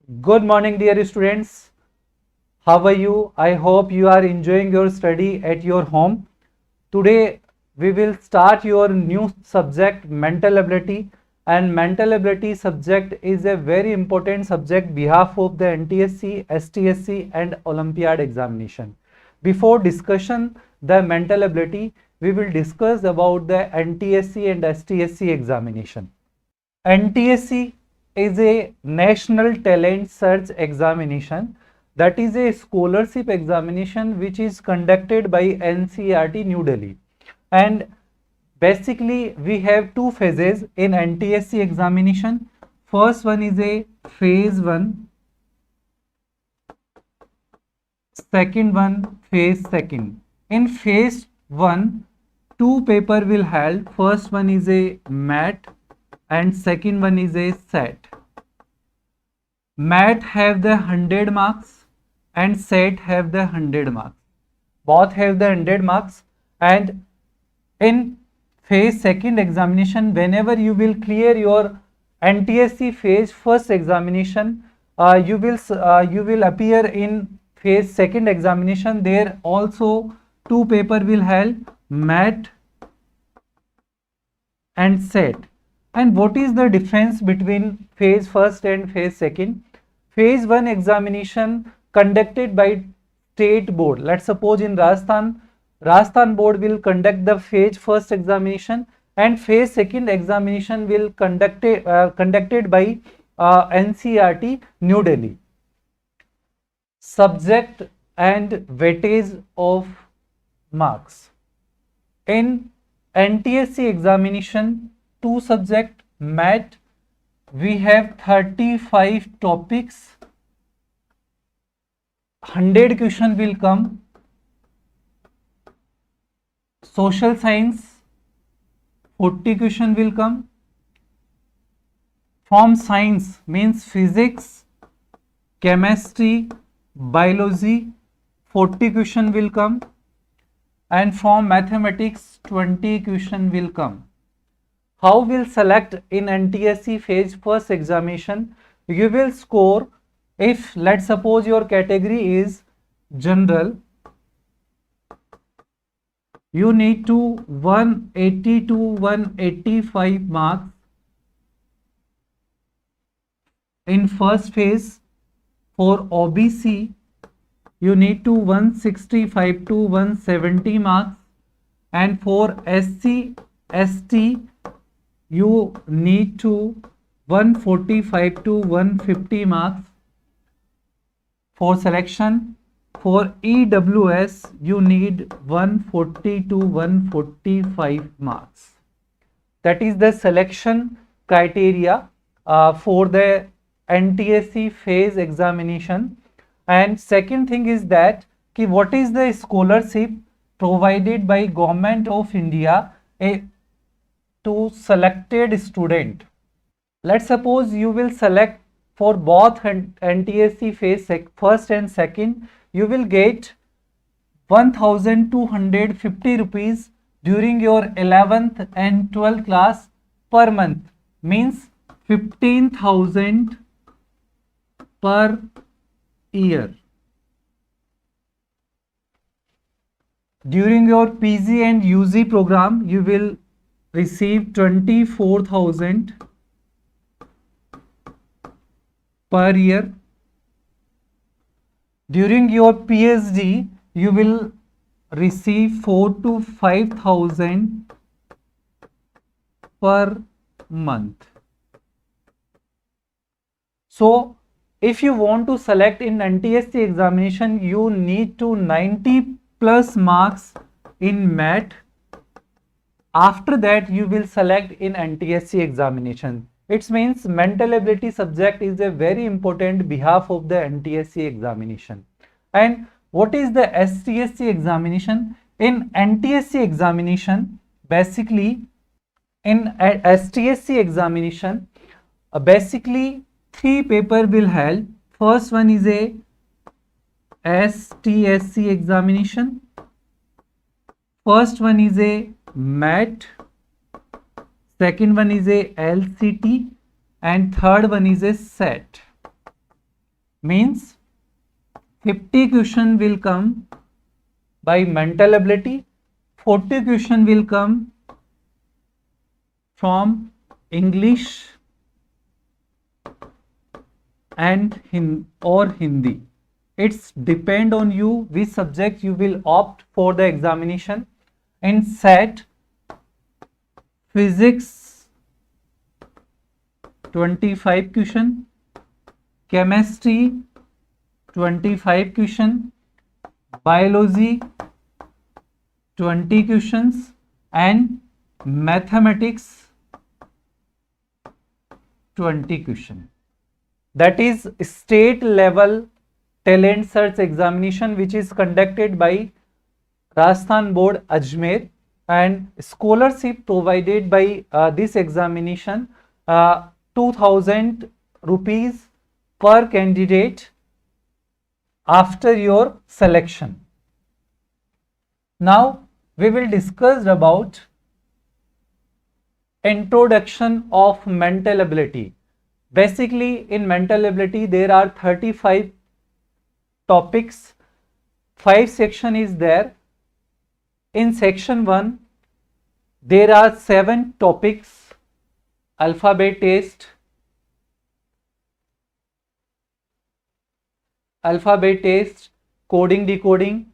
Good morning, dear students. How are you? I hope you are enjoying your study at your home. Today, we will start your new subject, mental ability. And mental ability subject is a very important subject behalf of the NTSC, STSC, and Olympiad examination. Before discussion the mental ability, we will discuss about the NTSC and STSC examination. NTSC is a National Talent Search Examination, that is a scholarship examination which is conducted by NCERT New Delhi. And basically we have two phases in NTSC examination. First one is a phase 1, second one phase 2nd. In phase 1, two paper will held. First one is a MAT and second one is a SAT. MAT have the 100 marks and SAT have the 100 marks. Both have the 100 marks. And in phase 2nd examination, whenever you will clear your NTSC phase 1st examination, you will appear in phase 2nd examination. There also two paper will held, MAT and SAT. And what is the difference between phase 1st and phase 2nd? Phase 1 examination conducted by state board. Let's suppose in Rajasthan board will conduct the phase 1st examination, and phase 2nd examination will conducted by NCERT New Delhi. Subject and weightage of marks. In NTSC examination, two subject MAT, we have 35 topics, 100 question will come. Social science, 40 question will come. From science means physics, chemistry, biology, 40 question will come. And from mathematics, 20 question will come. How will select in NTSC phase 1st examination? You will score, if let's suppose your category is general, you need to 180 to 185 marks in first phase. For OBC, you need to 165 to 170 marks, and for SC, ST, you need to 145 to 150 marks for selection. For EWS, you need 140 to 145 marks. That is the selection criteria for the NTSC phase examination. And second thing is that what is the scholarship provided by Government of India to selected student. Let's suppose you will select for both NTSC phase 1st and 2nd, you will get 1250 rupees during your 11th and 12th class per month, means 15,000 per year. During your PG and UG program, you will receive 24,000 per year. During your PhD, you will receive 4 to 5,000 per month. So, if you want to select in NTSC examination, you need to 90 plus marks in MAT. After that, you will select in NTSC examination. It means mental ability subject is a very important behalf of the NTSC examination. And what is the STSC examination? In NTSC examination, basically in STSC examination, basically three paper will held. First one is a STSC examination. First one is a MAT. Second one is a LCT. And third one is a SAT. means 50 question will come by mental ability, 40 question will come from English and Hindi. It's depend on you which subject you will opt for the examination. In SET, physics 25 question, chemistry 25 question, biology 20 questions, and mathematics 20 question. That is state level talent search examination which is conducted by Rajasthan Board Ajmer, and scholarship provided by this examination 2000 rupees per candidate after your selection. Now we will discuss about introduction of mental ability. Basically in mental ability there are 35 topics, 5 section is there. In section 1 there are 7 topics: alphabet test, coding decoding,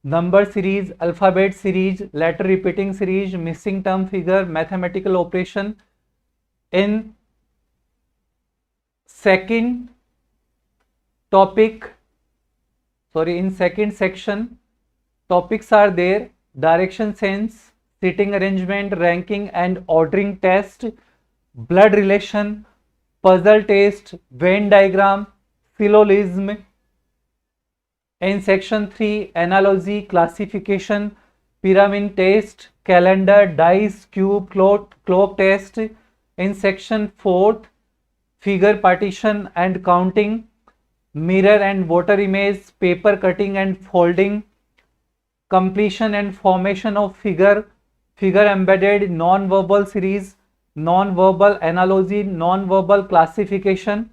number series, alphabet series, letter repeating series, missing term figure, mathematical operation. In second section topics are there: direction sense, sitting arrangement, ranking and ordering test, blood relation, puzzle test, Venn diagram, syllogism. In section 3 analogy, classification, pyramid test, calendar, dice, cube, clock test. In section 4 figure partition and counting, mirror and water image, paper cutting and folding, completion and formation of figure embedded, non-verbal series, non-verbal analogy, non-verbal classification.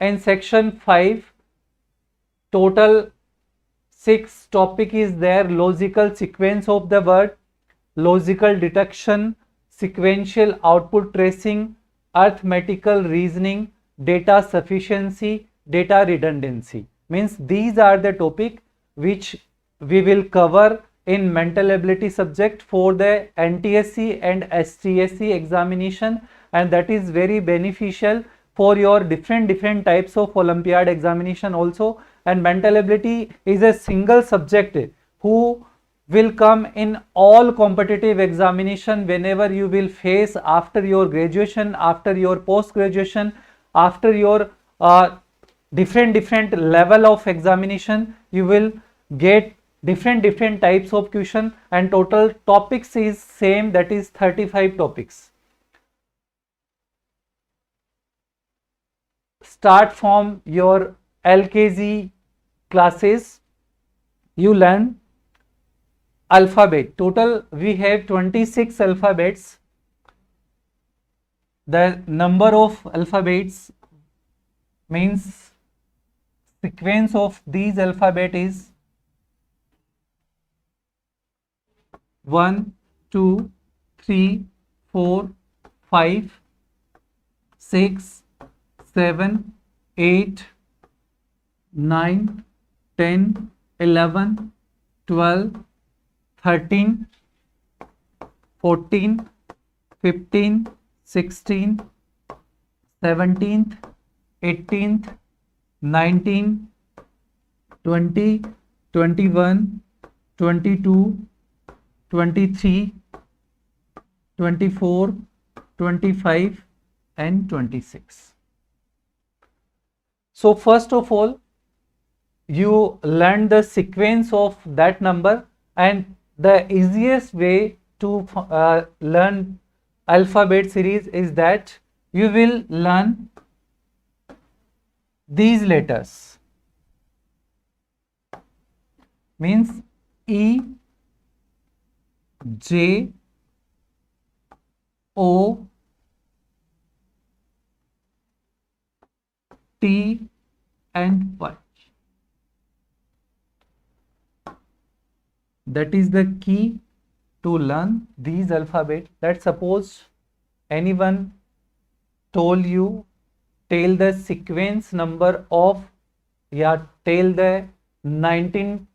In section 5 total 6 topic is there: logical sequence of the word, logical deduction, sequential output tracing, arithmetical reasoning, data sufficiency, data redundancy. Means these are the topic which we will cover in mental ability subject for the NTSC and STSC examination, and that is very beneficial for your different types of Olympiad examination also. And mental ability is a single subject who will come in all competitive examination whenever you will face after your graduation, after your post graduation, after your different level of examination. You will get different types of question, and total topics is same, that is 35 topics. Start from your LKG classes, you learn alphabet. Total we have 26 alphabets. The number of alphabets means sequence of these alphabet is 1, 2, 3, 4, 5, 6, 7, 8, 9, 10, 11, 12, 13, 14, 15, 16, 17th, 18th, 19, 20, 21, 22, 23, 24, 25 and 26. So first of all, you learn the sequence of that number, and the easiest way to learn alphabet series is that you will learn these letters, means E, J, O, T and Y. That is the key to learn these alphabet. Let's suppose anyone told you tell the sequence number of या tell the 19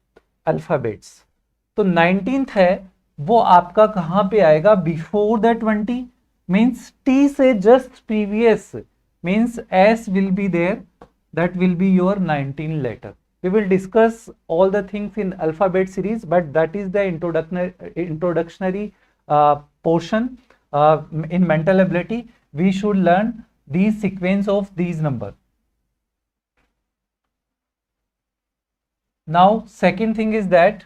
alphabets. तो 19th है वो आपका कहां पे आएगा? Before the 20 means T से just previous means S will be there, that will be your 19 letter. We will discuss all the things in alphabet series, but that is the introductory portion. In mental ability we should learn these sequence of these number. Now second thing is that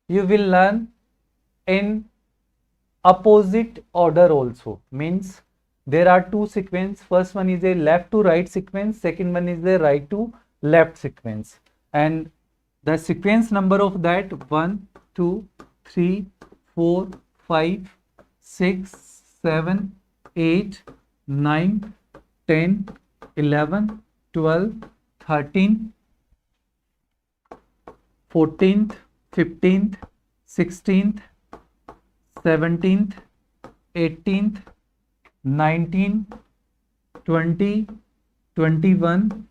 you will learn in opposite order also, means there are two sequence. First one is a left to right sequence, second one is the right to left sequence, and the sequence number of that 1 2 3 4 5 6 7 8 9 10 11 12 13 14th 15th 16th 17th 18th 19 20 21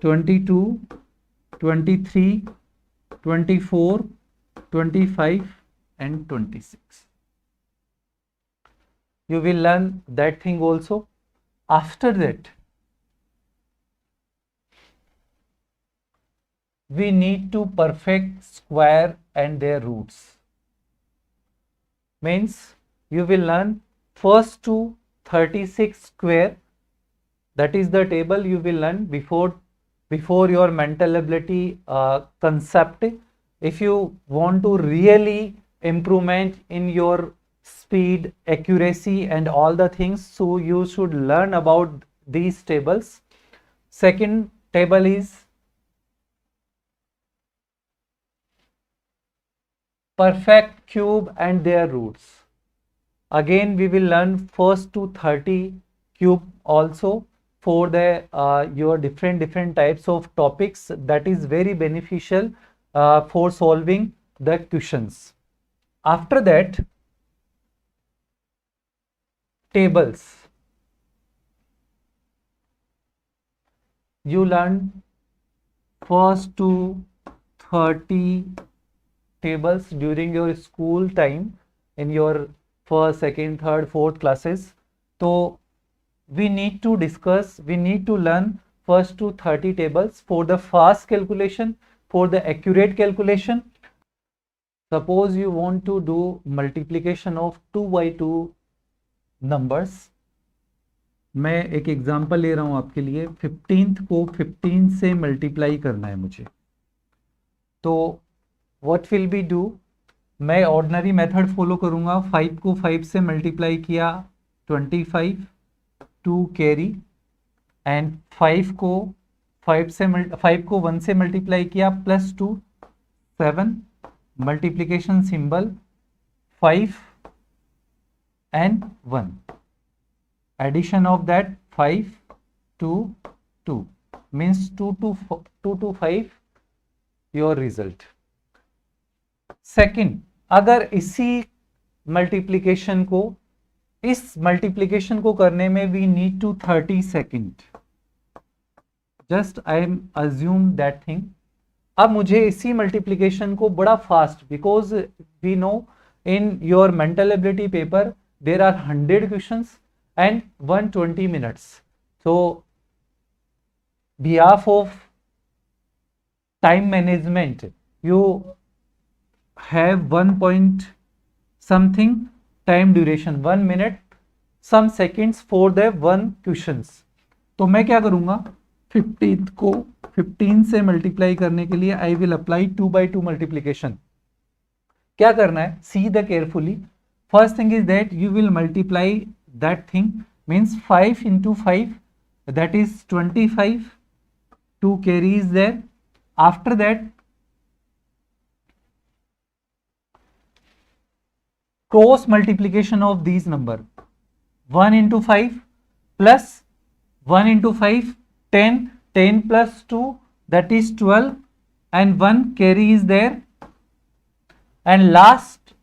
22 23 24 25 and 26. You will learn that thing also. After that we need to perfect square and their roots. Means you will learn first to 36 square, that is the table you will learn before your mental ability concept. If you want to really improvement in your speed, accuracy and all the things, so you should learn about these tables. Second table is perfect cube and their roots. Again we will learn first to 30 cube also for the your different types of topics, that is very beneficial for solving the questions. After that tables, you learn first to 30 tables during your school time in your first, second, third, fourth classes. So we need to discuss, we need to learn first to 30 tables for the fast calculation, for the accurate calculation. Suppose you want to do multiplication of 2 by 2 numbers. मैं एक example ले रहा हूं आपके लिए. 15th को 15 से multiply करना है मुझे. तो what will we do? मैं ऑर्डिनरी मेथड फॉलो करूंगा. 5 को 5 से मल्टीप्लाई किया 25, 2 कैरी, एंड 5 को 1 से मल्टीप्लाई किया +2 7, multiplication symbol 5 and 1, addition of that 5 to 2 means 2 to 5 your result. Second, अगर इस मल्टीप्लिकेशन को करने में we need to 30 second. Just I am assume that thing. अब मुझे इसी मल्टीप्लिकेशन को बड़ा fast, because we know in your mental ability paper there are 100 questions and 120 minutes. So behalf of time management, you have 1 point something time duration, 1 minute some seconds for the one questions. तो मैं क्या करूंगा, 15th को 15 से multiply करने के लिए I will apply 2 by 2 multiplication. क्या करना है, see the carefully. First thing is that you will multiply that thing, means 5 into 5, that is 25, 2 carries there. After that cross multiplication of these number, 1 into 5 plus 1 into 5, 10, 10 plus 2, that is 12, and 1 carry is there, and last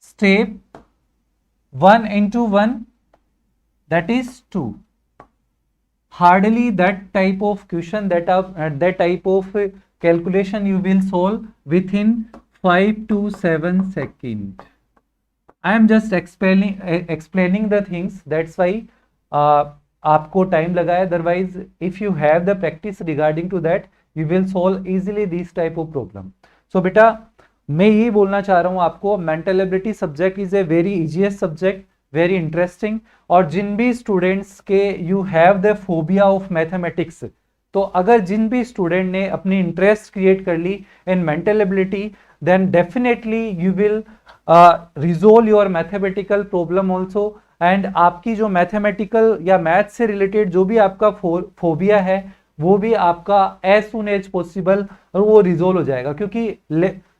step 1 into 1, that is 2. Hardly that type of question, that type of calculation you will solve within 5 to 7 seconds. I am just explaining the things, that's why आपको time लगा है. Otherwise if you have the practice regarding to that you will solve easily this type of problem. So बेटा मैं ये बोलना चाह रहा हूँ आपको, mental ability subject is a very easiest subject, very interesting. और जिन भी स्टूडेंट्स के you have the phobia of mathematics, तो अगर जिन भी स्टूडेंट ने अपनी इंटरेस्ट क्रिएट कर ली in mental ability, then definitely you will resolve your mathematical problem also. And आपकी जो मैथमेटिकल या मैथ से रिलेटेड जो भी आपका फोबिया है वो भी आपका एज सुन एज पॉसिबल वो रिजोल्व हो जाएगा. क्योंकि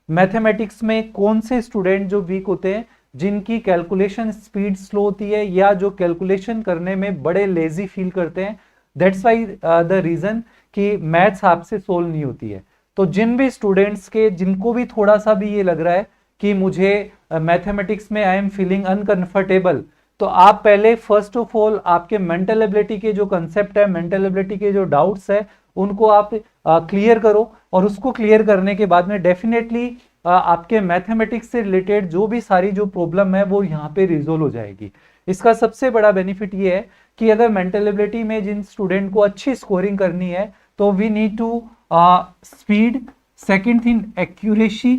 मैथमेटिक्स में कौन से स्टूडेंट जो वीक होते हैं, जिनकी कैलकुलेशन स्पीड स्लो होती है या जो कैलकुलेशन करने में बड़े लेजी फील करते हैं, दैट्स वाई द रीजन कि मैथ्स आपसे सोल्व नहीं होती है. तो जिन भी स्टूडेंट्स के जिनको भी थोड़ा सा भी ये लग रहा है कि मुझे मैथमेटिक्स में आई एम फीलिंग अनकंफर्टेबल, तो आप पहले फर्स्ट ऑफ ऑल आपके मेंटल एबिलिटी के जो कंसेप्ट है, मेंटल एबिलिटी के जो डाउट्स है, उनको आप क्लियर करो. और उसको क्लियर करने के बाद में डेफिनेटली आपके मैथमेटिक्स से रिलेटेड जो भी सारी जो प्रॉब्लम है वो यहाँ पे रिजोल्व हो जाएगी. इसका सबसे बड़ा बेनिफिट ये है कि अगर मेंटल एबिलिटी में जिन स्टूडेंट को अच्छी स्कोरिंग करनी है तो we need to speed. Second thing accuracy.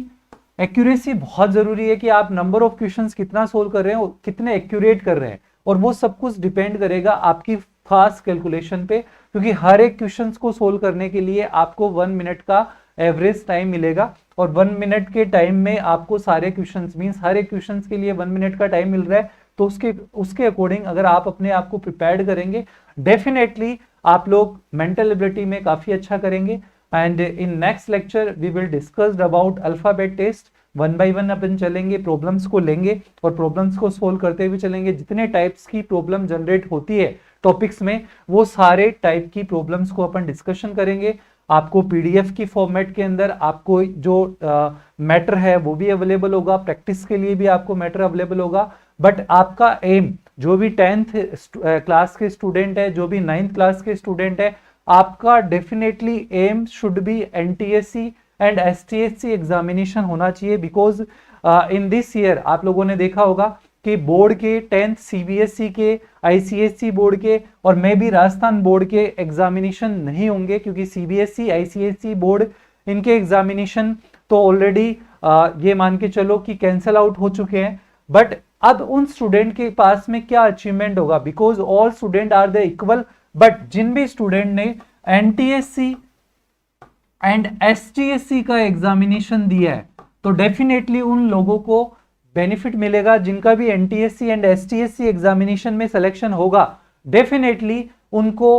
Accuracy बहुत जरूरी है कि आप नंबर ऑफ क्वेश्चंस कितना सोल्व कर रहे हैं, कितने एक्यूरेट कर रहे हैं, और वो सब कुछ डिपेंड करेगा आपकी फास्ट कैलकुलेशन पे. क्योंकि हर एक क्वेश्चंस को सोल्व करने के लिए आपको 1 मिनट का एवरेज टाइम मिलेगा, और 1 मिनट के टाइम में आपको सारे क्वेश्चंस मींस हर एक क्वेश्चंस के लिए 1 मिनट का टाइम मिल रहा है. तो उसके अकॉर्डिंग अगर आप अपने आप को प्रिपेयर्ड करेंगे, डेफिनेटली आप लोग मेंटल एबिलिटी में काफी अच्छा करेंगे. And in next lecture we will discuss about alphabet test. 1 by 1 अपन चलेंगे, प्रॉब्लम्स को लेंगे और प्रॉब्लम्स को सोल्व करते हुए चलेंगे. जितने टाइप्स की प्रॉब्लम जनरेट होती है टॉपिक्स में, वो सारे टाइप की प्रॉब्लम्स को अपन डिस्कशन करेंगे. आपको पीडीएफ की फॉर्मेट के अंदर आपको जो मैटर है वो भी अवेलेबल होगा, प्रैक्टिस के लिए भी आपको मैटर अवेलेबल होगा. बट आपका एम, जो भी 10th क्लास के स्टूडेंट है, जो भी 9th क्लास के स्टूडेंट है, आपका definitely aim should be NTSC and STSC examination होना चाहिए. बिकॉज इन दिस ईयर आप लोगों ने देखा होगा कि बोर्ड के 10th सीबीएसई के, आईसीएसई बोर्ड के और मे भी राजस्थान बोर्ड के एग्जामिनेशन नहीं होंगे. क्योंकि सीबीएसई, आईसीएसई बोर्ड इनके एग्जामिनेशन तो ऑलरेडी ये मान के चलो कि कैंसल आउट हो चुके हैं. बट अब उन स्टूडेंट के पास में क्या अचीवमेंट होगा, because all student are the equal. But जिन भी स्टूडेंट ने एनटीएससी एंड एसटीएससी का एग्जामिनेशन दिया है, तो डेफिनेटली उन लोगों को बेनिफिट मिलेगा. जिनका भी एनटीएससी एंड एसटीएससी एग्जामिनेशन में सिलेक्शन होगा, डेफिनेटली उनको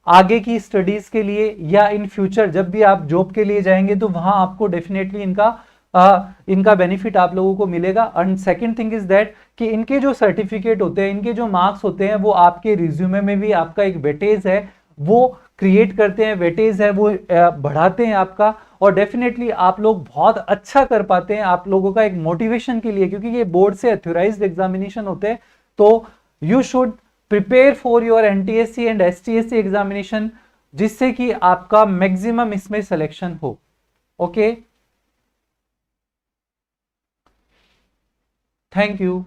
आगे की स्टडीज के लिए या इन फ्यूचर जब भी आप जॉब के लिए जाएंगे तो वहां आपको डेफिनेटली इनका बेनिफिट आप लोगों को मिलेगा. And second thing is that कि इनके जो सर्टिफिकेट होते हैं, इनके जो मार्क्स होते हैं, वो आपके रिज्यूमे में भी आपका एक वेटेज है वो क्रिएट करते हैं, वेटेज है वो बढ़ाते हैं आपका. और डेफिनेटली आप लोग बहुत अच्छा कर पाते हैं, आप लोगों का एक मोटिवेशन के लिए, क्योंकि ये बोर्ड से अथॉराइज्ड एग्जामिनेशन होते हैं. तो you should prepare for your NTSC and STSC examination, जिससे कि आपका मैक्सिमम इसमें सिलेक्शन हो. Okay, thank you.